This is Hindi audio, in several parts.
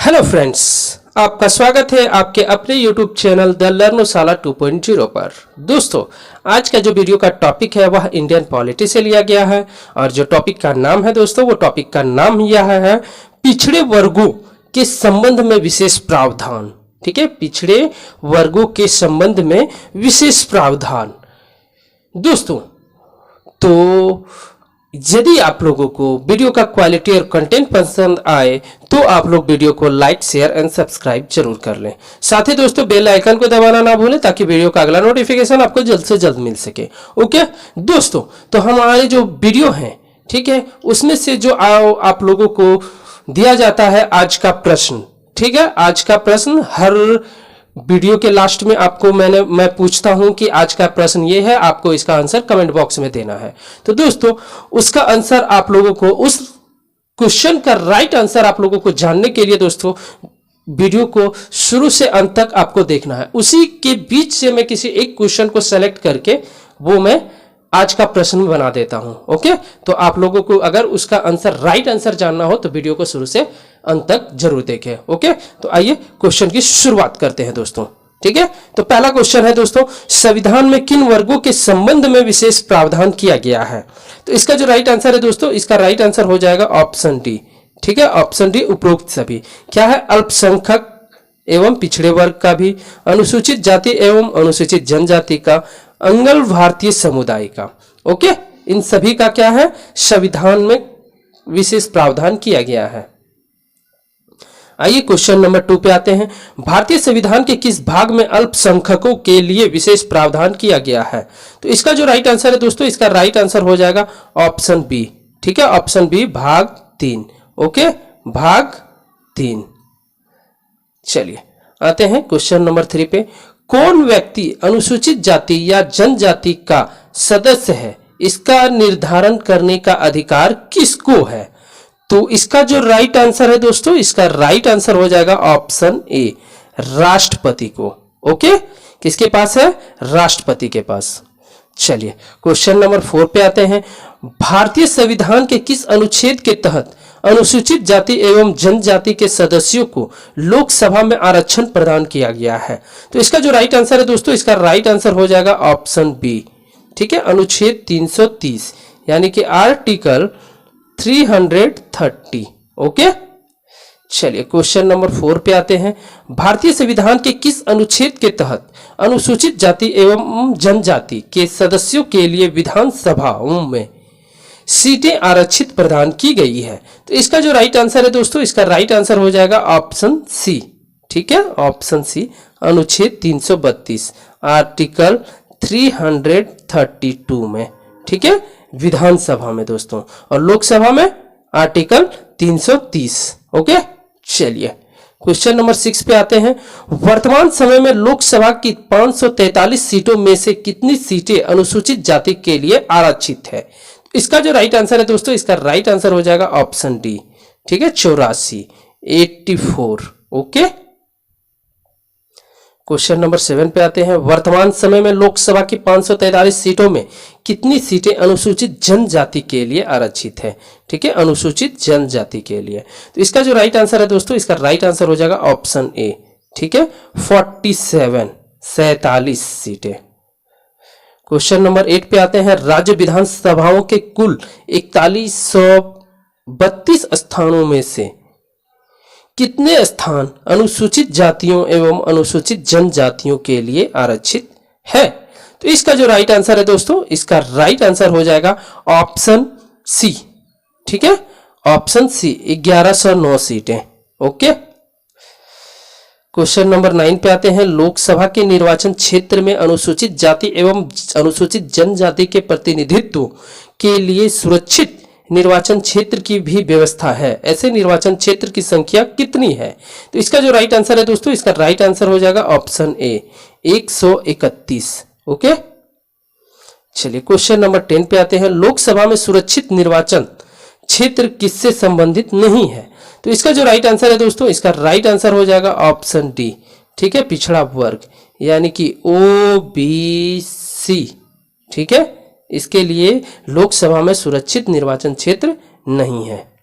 हेलो फ्रेंड्स, आपका स्वागत है आपके अपने यूट्यूब चैनल द लर्नोशाला 2.0 पर। दोस्तों, आज का जो वीडियो का टॉपिक है वह इंडियन पॉलिटी से लिया गया है और जो टॉपिक का नाम है दोस्तों, वो टॉपिक का नाम यह है पिछड़े वर्गों के संबंध में विशेष प्रावधान। ठीक है, पिछड़े वर्गों के संबंध में विशेष प्रावधान। दोस्तों, तो यदि आप लोगों को वीडियो का क्वालिटी और कंटेंट पसंद आए तो आप लोग वीडियो को लाइक, शेयर एंड सब्सक्राइब जरूर कर लें। साथ ही दोस्तों, बेल आइकन को दबाना ना भूलें ताकि वीडियो का अगला नोटिफिकेशन आपको जल्द से जल्द मिल सके। ओके दोस्तों, तो हमारे जो वीडियो हैं, ठीक है, उसमें से जो आप लोगों को दिया जाता है आज का प्रश्न। ठीक है, आज का प्रश्न हर वीडियो के लास्ट में आपको मैं पूछता हूं कि आज का प्रश्न ये है, आपको इसका आंसर कमेंट बॉक्स में देना है। तो दोस्तों, उसका आंसर आप लोगों को, उस क्वेश्चन का राइट आंसर आप लोगों को जानने के लिए दोस्तों वीडियो को शुरू से अंत तक आपको देखना है। उसी के बीच से मैं किसी एक क्वेश्चन को सेलेक्ट करके वो मैं आज का प्रश्न बना देता हूं। ओके, तो आप लोगों को अगर उसका आंसर राइट आंसर जानना हो तो वीडियो को शुरू से अंत तक जरूर देखें। ओके, तो आइए क्वेश्चन की शुरुआत करते हैं दोस्तों। ठीक है, तो पहला क्वेश्चन है दोस्तों, संविधान में किन वर्गों के संबंध में विशेष प्रावधान किया गया है? तो इसका जो राइट आंसर है दोस्तों, इसका राइट आंसर हो जाएगा ऑप्शन डी। ठीक है, ऑप्शन डी, उपरोक्त सभी। क्या है? अल्पसंख्यक एवं पिछड़े वर्ग का भी, अनुसूचित जाति एवं अनुसूचित जनजाति का, अंगल भारतीय समुदाय का। ओके, इन सभी का क्या है? संविधान में विशेष प्रावधान किया गया है। आइए क्वेश्चन नंबर 2 पे आते हैं। भारतीय संविधान के किस भाग में अल्पसंख्यकों के लिए विशेष प्रावधान किया गया है? तो इसका जो राइट आंसर है दोस्तों, इसका राइट आंसर हो जाएगा ऑप्शन बी। ठीक है, ऑप्शन बी, भाग 3। ओके, भाग 3। चलिए आते हैं क्वेश्चन नंबर 3 पे। कौन व्यक्ति अनुसूचित जाति या जनजाति का सदस्य है, इसका निर्धारण करने का अधिकार किसको है? तो इसका जो राइट आंसर है दोस्तों, इसका राइट आंसर हो जाएगा ऑप्शन ए, राष्ट्रपति को। ओके, किसके पास है? राष्ट्रपति के पास। चलिए क्वेश्चन नंबर 4 पे आते हैं। भारतीय संविधान के किस अनुच्छेद के तहत अनुसूचित जाति एवं जनजाति के सदस्यों को लोकसभा में आरक्षण प्रदान किया गया है? तो इसका जो राइट आंसर है दोस्तों, इसका राइट आंसर हो जाएगा ऑप्शन बी। ठीक है, अनुच्छेद 330 यानी कि आर्टिकल 330। ओके, चलिए क्वेश्चन नंबर 4 पे आते हैं। भारतीय संविधान के किस अनुच्छेद के तहत अनुसूचित जाति एवं जनजाति के सदस्यों के लिए विधानसभाओं में सीटें आरक्षित प्रदान की गई है? तो इसका जो राइट आंसर है दोस्तों, इसका राइट आंसर हो जाएगा ऑप्शन सी। ठीक है, ऑप्शन सी, अनुच्छेद 332 आर्टिकल 332 में। ठीक है, विधानसभा में दोस्तों, और लोकसभा में आर्टिकल 330। ओके, चलिए क्वेश्चन नंबर 6 पे आते हैं। वर्तमान समय में लोकसभा की 543 सीटों में से कितनी सीटें अनुसूचित जाति के लिए आरक्षित है? इसका जो राइट आंसर है दोस्तों, इसका राइट आंसर हो जाएगा ऑप्शन डी। ठीक है, 84। ओके, क्वेश्चन नंबर 7 पे आते हैं। वर्तमान समय में लोकसभा की 543 सीटों में कितनी सीटें अनुसूचित जनजाति के लिए आरक्षित है? ठीक है, अनुसूचित जनजाति के लिए। तो इसका जो राइट आंसर है दोस्तों, इसका राइट आंसर हो जाएगा ऑप्शन ए। ठीक है, 47 सीटें। क्वेश्चन नंबर 8 पे आते हैं। राज्य विधानसभाओं के कुल 4132 स्थानों में से कितने स्थान अनुसूचित जातियों एवं अनुसूचित जनजातियों के लिए आरक्षित है? तो इसका जो राइट आंसर है दोस्तों, इसका राइट आंसर हो जाएगा ऑप्शन सी। ठीक है, ऑप्शन सी, 1109 सीटें। ओके, क्वेश्चन नंबर 9 पे आते हैं। लोकसभा के निर्वाचन क्षेत्र में अनुसूचित जाति एवं अनुसूचित जनजाति के प्रतिनिधित्व के लिए सुरक्षित निर्वाचन क्षेत्र की भी व्यवस्था है। ऐसे निर्वाचन क्षेत्र की संख्या कितनी है? तो इसका जो राइट आंसर है दोस्तों, इसका राइट आंसर हो जाएगा ऑप्शन ए, 131। ओके, चलिए क्वेश्चन नंबर 10 पे आते हैं। लोकसभा में सुरक्षित निर्वाचन क्षेत्र किससे संबंधित नहीं है? तो इसका जो राइट आंसर है दोस्तों, इसका राइट आंसर हो जाएगा ऑप्शन डी। ठीक है, पिछड़ा वर्ग यानी कि ओबीसी। ठीक है, इसके लिए लोकसभा में सुरक्षित निर्वाचन क्षेत्र नहीं है।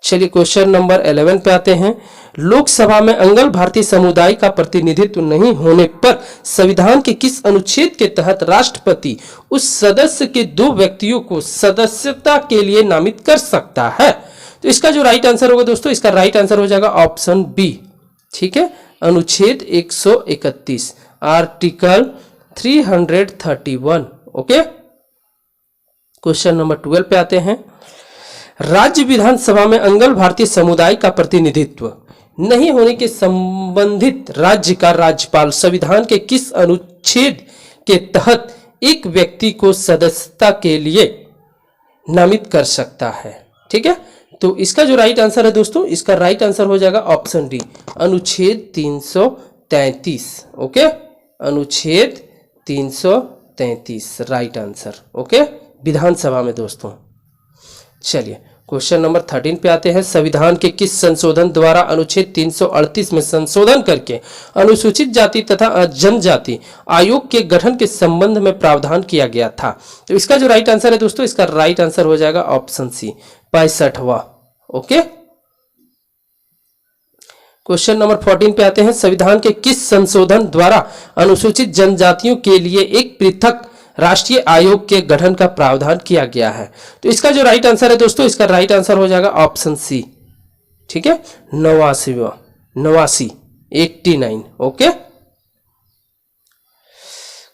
चलिए क्वेश्चन नंबर 11 पे आते हैं। लोकसभा में अंगल भारतीय समुदाय का प्रतिनिधित्व नहीं होने पर संविधान के किस अनुच्छेद के तहत राष्ट्रपति उस सदस्य के 2 व्यक्तियों को सदस्यता के लिए नामित कर सकता है? तो इसका जो राइट आंसर होगा दोस्तों, इसका राइट आंसर हो जाएगा ऑप्शन बी। ठीक है, अनुच्छेद 131, आर्टिकल 331। ओके, क्वेश्चन नंबर 12 पे आते हैं। राज्य विधानसभा में अंगल भारतीय समुदाय का प्रतिनिधित्व नहीं होने के संबंधित राज्य का राज्यपाल संविधान के किस अनुच्छेद के तहत एक व्यक्ति को सदस्यता के लिए नामित कर सकता है? ठीक है, तो इसका जो राइट आंसर है दोस्तों, इसका राइट आंसर हो जाएगा ऑप्शन डी, अनुच्छेद 333। ओके, अनुच्छेद 333 राइट आंसर। ओके, विधानसभा में दोस्तों। चलिए क्वेश्चन नंबर 13 पे आते हैं। संविधान के किस संशोधन द्वारा अनुच्छेद 338 में संशोधन करके अनुसूचित जाति तथा जनजाति आयोग के गठन के संबंध में प्रावधान किया गया था? तो इसका जो राइट आंसर है दोस्तों, इसका राइट आंसर हो जाएगा ऑप्शन सी, 65वां। ओके, क्वेश्चन नंबर 14 पे आते हैं। संविधान के किस संशोधन द्वारा अनुसूचित जनजातियों के लिए एक पृथक राष्ट्रीय आयोग के गठन का प्रावधान किया गया है? तो इसका जो राइट आंसर है दोस्तों, इसका राइट आंसर हो जाएगा ऑप्शन सी। ठीक है, 89, 89। ओके,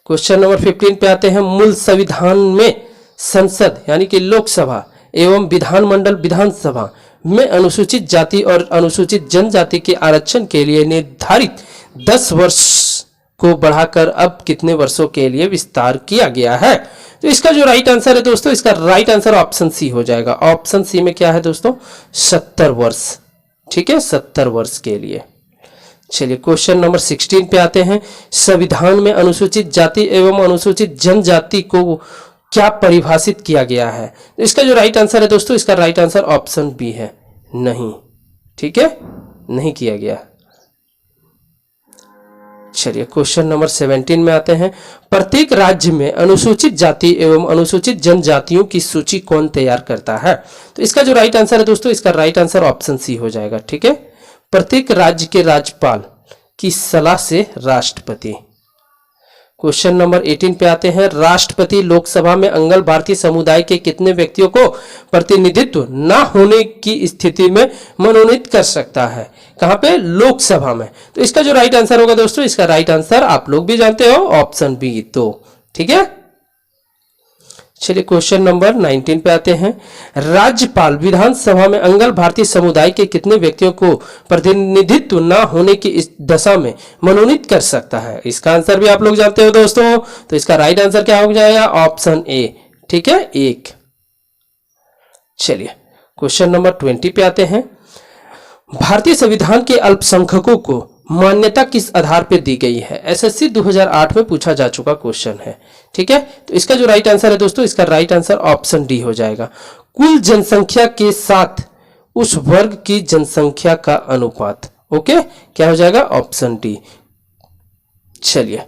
क्वेश्चन नंबर 15 पे आते हैं। मूल संविधान में संसद यानी कि लोकसभा एवं विधानमंडल विधानसभा में अनुसूचित जाति और अनुसूचित जनजाति के आरक्षण के लिए निर्धारित 10 वर्ष को बढ़ाकर अब कितने वर्षों के लिए विस्तार किया गया है? तो इसका जो राइट आंसर है दोस्तों, इसका राइट आंसर ऑप्शन सी हो जाएगा। ऑप्शन सी में क्या है दोस्तों, 70 वर्ष। ठीक है, 70 वर्ष के लिए। चलिए क्वेश्चन नंबर 16 पे आते हैं। संविधान में अनुसूचित जाति एवं अनुसूचित जनजाति को क्या परिभाषित किया गया है? तो इसका जो राइट आंसर है दोस्तों, इसका राइट आंसर ऑप्शन बी है, नहीं। ठीक है, नहीं किया गया। चलिए क्वेश्चन नंबर 17 में आते हैं। प्रत्येक राज्य में अनुसूचित जाति एवं अनुसूचित जनजातियों की सूची कौन तैयार करता है? तो इसका जो राइट आंसर है दोस्तों, इसका राइट आंसर ऑप्शन सी हो जाएगा। ठीक है, प्रत्येक राज्य के राज्यपाल की सलाह से राष्ट्रपति। क्वेश्चन नंबर 18 पे आते हैं। राष्ट्रपति लोकसभा में अंगल भारतीय समुदाय के कितने व्यक्तियों को प्रतिनिधित्व न होने की स्थिति में मनोनीत कर सकता है? कहां पे? लोकसभा में। तो इसका जो राइट आंसर होगा दोस्तों, इसका राइट आंसर आप लोग भी जानते हो, ऑप्शन बी 2। ठीक है, चलिए क्वेश्चन नंबर 19 पे आते हैं। राज्यपाल विधानसभा में अंगल भारतीय समुदाय के कितने व्यक्तियों को प्रतिनिधित्व न होने की इस दशा में मनोनीत कर सकता है? इसका आंसर भी आप लोग जानते हो दोस्तों, तो इसका राइट आंसर क्या हो जाएगा? Option A. ठीक है, 1। चलिए क्वेश्चन नंबर 20 पे आते हैं। भारतीय संविधान के अल्पसंख्यकों को मान्यता किस आधार पर दी गई है? एसएससी 2008 में पूछा जा चुका क्वेश्चन है। ठीक है, तो इसका जो राइट आंसर है दोस्तों, इसका राइट आंसर ऑप्शन डी हो जाएगा। कुल जनसंख्या के साथ उस वर्ग की जनसंख्या का अनुपात। ओके, क्या हो जाएगा? Option D. चलिए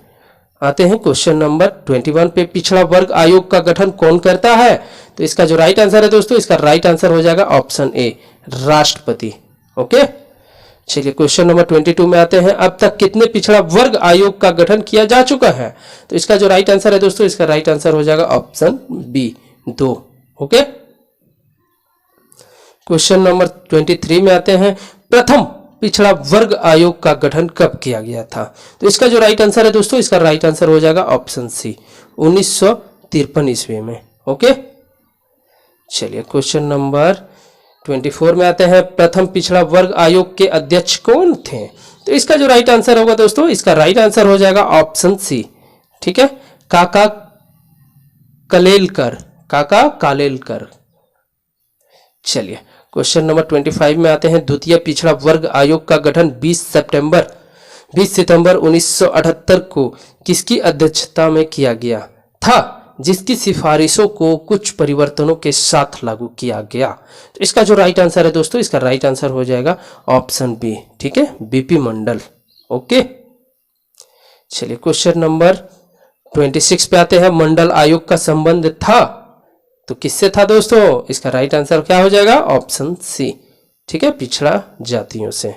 आते हैं क्वेश्चन नंबर 21 पे। पिछड़ा वर्ग आयोग का गठन कौन करता है? तो इसका जो राइट आंसर है दोस्तों, इसका राइट आंसर हो जाएगा ऑप्शन ए, राष्ट्रपति। ओके, चलिए क्वेश्चन नंबर 22 में आते हैं। अब तक कितने पिछड़ा वर्ग आयोग का गठन किया जा चुका है? तो इसका जो राइट आंसर है दोस्तों, इसका राइट आंसर हो जाएगा option B, 2। Okay, question number 23 में आते हैं। प्रथम पिछड़ा वर्ग आयोग का गठन कब किया गया था? तो इसका जो राइट आंसर है दोस्तों, इसका राइट आंसर हो जाएगा ऑप्शन सी, 1953 ईस्वी में। ओके, चलिए क्वेश्चन नंबर 24 में आते हैं। प्रथम पिछड़ा वर्ग आयोग के अध्यक्ष कौन थे? तो इसका जो राइट आंसर होगा दोस्तों, इसका राइट आंसर हो जाएगा ऑप्शन सी। ठीक है, काका कालेलकर, काका कालेलकर। चलिए क्वेश्चन नंबर 25 में आते हैं। द्वितीय पिछड़ा वर्ग आयोग का गठन 20 सितंबर 1978 को किसकी अध्यक्षता में किया गया था, जिसकी सिफारिशों को कुछ परिवर्तनों के साथ लागू किया गया? तो इसका जो राइट आंसर है दोस्तों, इसका राइट आंसर हो जाएगा ऑप्शन बी। ठीक है, बीपी मंडल। ओके, चलिए क्वेश्चन नंबर 26 पे आते हैं। मंडल आयोग का संबंध था, तो किससे था दोस्तों? इसका राइट आंसर क्या हो जाएगा? Option C. ठीक है, पिछड़ा जातियों से।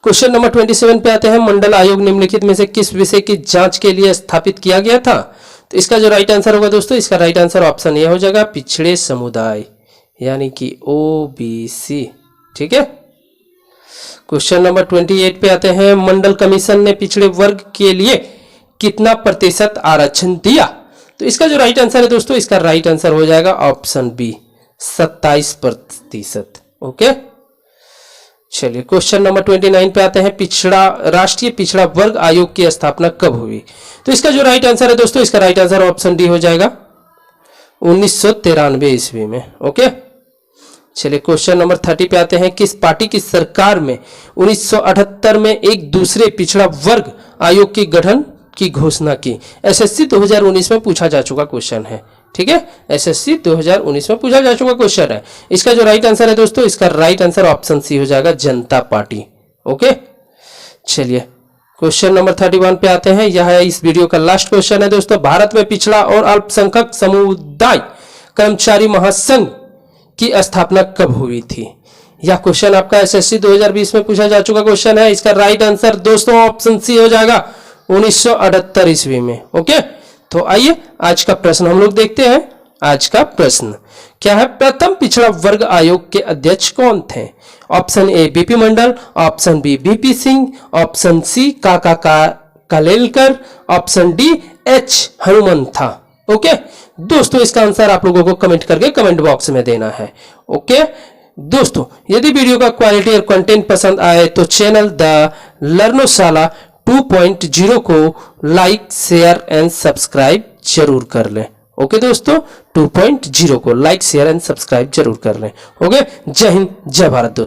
क्वेश्चन नंबर 27 पे आते हैं, मंडल आयोग निम्नलिखित में से किस विषय की जांच के लिए स्थापित किया गया था? तो इसका जो राइट आंसर होगा दोस्तों, इसका राइट आंसर ऑप्शन ए हो जाएगा, पिछड़े समुदाय यानी कि ओबीसी। ठीक है। क्वेश्चन नंबर 28 पे आते हैं, मंडल कमीशन ने पिछड़े वर्ग के लिए कितना प्रतिशत आरक्षण दिया? तो इसका जो राइट आंसर है दोस्तों, इसका राइट आंसर हो जाएगा ऑप्शन बी, 27%। ओके। चलिए क्वेश्चन नंबर 29 पे आते हैं, राष्ट्रीय पिछड़ा वर्ग आयोग की स्थापना कब हुई? तो इसका जो राइट आंसर है दोस्तों, इसका राइट आंसर ऑप्शन डी हो जाएगा, 1993 ईस्वी में। ओके। चलिए क्वेश्चन नंबर 30 पे आते हैं, किस पार्टी की सरकार में 1978 में एक दूसरे पिछड़ा वर्ग आयोग की गठन की घोषणा की? एसएससी 2019 में पूछा जा चुका क्वेश्चन है। ठीक है, एसएससी 2019 में पूछा जा चुका क्वेश्चन है। इसका जो राइट आंसर है दोस्तों, इसका राइट आंसर ऑप्शन सी हो जाएगा, जनता पार्टी। ओके। चलिए क्वेश्चन नंबर 31 पे आते हैं, यह है इस वीडियो का लास्ट क्वेश्चन है दोस्तों, भारत में पिछड़ा और अल्पसंख्यक समुदाय कर्मचारी महासंघ की स्थापना कब हुई थी? यह क्वेश्चन आपका एसएससी 2020 में पूछा जा चुका क्वेश्चन है। इसका राइट आंसर दोस्तों ऑप्शन सी हो जाएगा, 1978 ईस्वी में। ओके। तो आइए आज का प्रश्न हम लोग देखते हैं। आज का प्रश्न क्या है? प्रथम पिछड़ा वर्ग आयोग के अध्यक्ष कौन थे? Option A BP Mandal, option B BP Singh, option C Kaka Kalelkar, option D H Hanumantha. Okay दोस्तों, इसका आंसर आप लोगों को कमेंट करके कमेंट बॉक्स में देना है। ओके दोस्तों, यदि वीडियो का क्वालिटी और कंटेंट पसंद आए तो चैनल द लर्नोशाला 2.0 को लाइक, शेयर एंड सब्सक्राइब जरूर कर लें। ओके दोस्तों, 2.0 को लाइक, शेयर एंड सब्सक्राइब जरूर कर लें। ओके, जय हिंद, जय भारत दोस्तों।